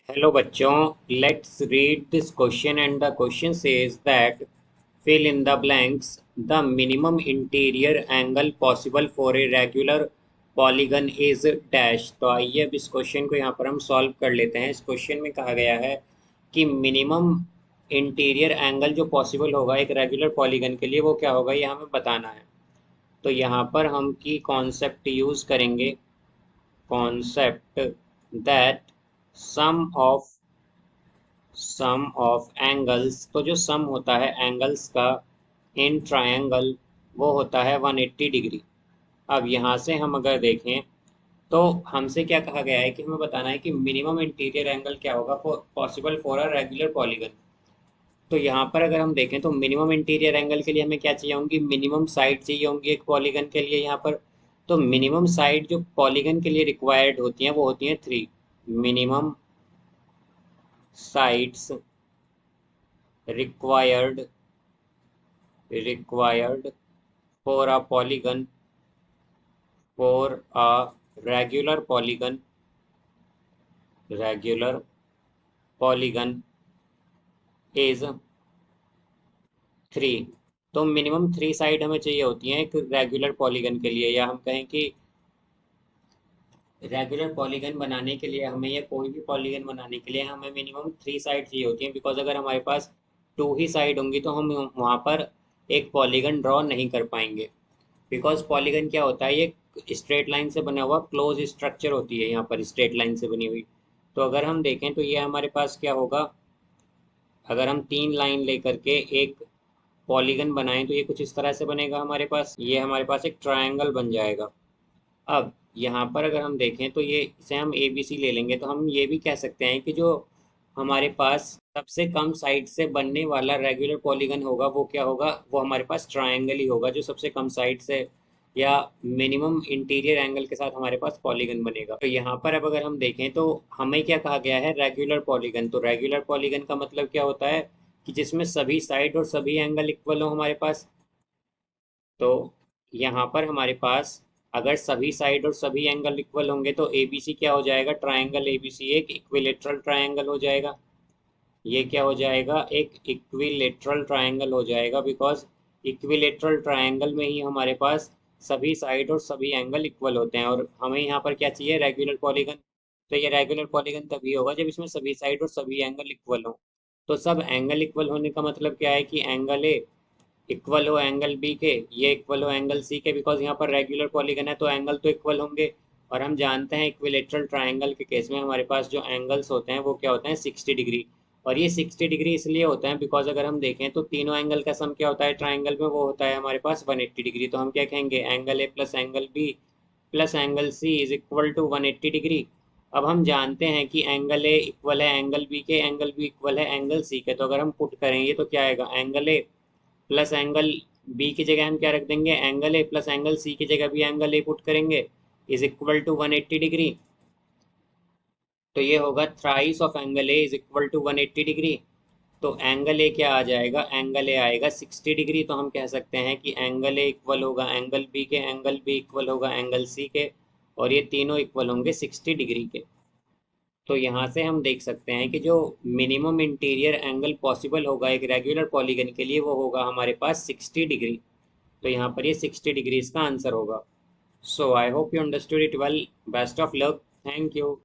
Hello बच्चों, let's read this question and the question says that fill in the blanks. The minimum interior angle possible for a regular polygon is dash. तो आइए अब इस question को यहाँ पर हम सॉल्व कर लेते हैं। इस क्वेश्चन में कहा गया है कि मिनिमम इंटीरियर एंगल जो पॉसिबल होगा एक रेगुलर पॉलीगन के लिए वो क्या होगा, ये हमें बताना है। तो यहाँ पर हम की कॉन्सेप्ट यूज करेंगे, concept that sum of angles. तो जो सम होता है एंगल्स का इन ट्रायंगल वो होता है 180 डिग्री। अब यहाँ से हम अगर देखें तो हमसे क्या कहा गया है कि हमें बताना है कि मिनिमम इंटीरियर एंगल क्या होगा possible for a regular polygon. तो यहाँ पर अगर हम देखें तो मिनिमम इंटीरियर एंगल के लिए हमें क्या चाहिए होंगी, मिनिमम साइड चाहिए होंगी एक पॉलीगन के लिए यहाँ पर। तो मिनिमम साइड जो पॉलीगन के लिए रिक्वायर्ड होती हैं वो होती हैं 3। Minimum sides required required for a polygon, for a regular polygon, regular polygon is 3। तो मिनिमम 3 साइड हमें चाहिए होती हैं एक रेगुलर पॉलीगन के लिए, या हम कहें कि रेगुलर पॉलीगन बनाने के लिए हमें, या कोई भी पॉलीगन बनाने के लिए हमें मिनिमम 3 साइड चाहिए होती हैं। बिकॉज अगर हमारे पास 2 ही साइड होंगी तो हम वहाँ पर एक पॉलीगन ड्रॉ नहीं कर पाएंगे। बिकॉज पॉलीगन क्या होता है, ये स्ट्रेट लाइन से बना हुआ क्लोज स्ट्रक्चर होती है, यहाँ पर स्ट्रेट लाइन से बनी हुई। तो अगर हम देखें तो ये हमारे पास क्या होगा, अगर हम 3 लाइन लेकर के एक पॉलीगन बनाएं तो ये कुछ इस तरह से बनेगा हमारे पास, ये हमारे पास एक ट्रायंगल बन जाएगा। अब यहाँ पर अगर हम देखें तो ये इसे हम ए बी सी ले लेंगे, तो हम ये भी कह सकते हैं कि जो हमारे पास सबसे कम साइड से बनने वाला रेगुलर पॉलीगन होगा वो क्या होगा, वो हमारे पास ट्रायंगल ही होगा जो सबसे कम साइड से या मिनिमम इंटीरियर एंगल के साथ हमारे पास पॉलीगन बनेगा। तो यहाँ पर अब अगर हम देखें तो हमें क्या कहा गया है, रेगुलर पॉलीगन। तो रेगुलर पॉलीगन का मतलब क्या होता है कि जिसमें सभी साइड और सभी एंगल इक्वल हो हमारे पास। तो यहाँ पर हमारे पास अगर सभी साइड और सभी एंगल इक्वल होंगे तो एबीसी क्या हो जाएगा, ट्रायंगल एबीसी एक इक्विलेटरल ट्रायंगल हो जाएगा। ये क्या हो जाएगा, एक इक्विलेटरल ट्रायंगल हो जाएगा। बिकॉज इक्विलेटरल ट्रायंगल में ही हमारे पास सभी साइड और सभी एंगल इक्वल होते हैं, और हमें यहाँ पर क्या चाहिए, रेगुलर पॉलीगन। तो ये रेगुलर पॉलीगन तभी होगा जब इसमें सभी साइड और सभी एंगल इक्वल हो। तो सब एंगल इक्वल होने का मतलब क्या है कि एंगल ए इक्वल हो एंगल बी के, ये इक्वल हो एंगल सी के। बिकॉज यहाँ पर रेगुलर पॉलीगन है तो एंगल तो इक्वल होंगे। और हम जानते हैं इक्विलेटरल ट्रायंगल के केस में हमारे पास जो एंगल्स होते हैं वो क्या होते हैं, 60 डिग्री। और ये 60 डिग्री इसलिए होता है बिकॉज अगर हम देखें तो तीनों एंगल का सम क्या होता है ट्रायंगल में, वो होता है हमारे पास 180 डिग्री। तो हम क्या कहेंगे, angle A plus angle B plus angle C is equal to 180 degree. अब हम जानते हैं कि एंगल ए इक्वल है एंगल बी के, एंगल बी इक्वल है एंगल सी के। तो अगर हम पुट करेंगे तो क्या आएगा, angle A plus angle B की जगह हम क्या रख देंगे, angle A plus angle C की जगह भी एंगल ए पुट करेंगे, इज इक्वल टू 180 डिग्री। तो ये होगा thrice of angle A is equal to 180 degree. तो एंगल ए क्या आ जाएगा, एंगल ए आएगा 60 डिग्री। तो हम कह सकते हैं कि एंगल ए इक्वल होगा एंगल बी के, एंगल बी इक्वल होगा एंगल सी के, और ये तीनों इक्वल होंगे 60 डिग्री के। तो यहाँ से हम देख सकते हैं कि जो मिनिमम इंटीरियर एंगल पॉसिबल होगा एक रेगुलर पॉलीगन के लिए वो होगा हमारे पास 60 डिग्री। तो यहाँ पर ये 60 डिग्री इसका आंसर होगा। So I hope you understood it well. Best of luck. Thank you.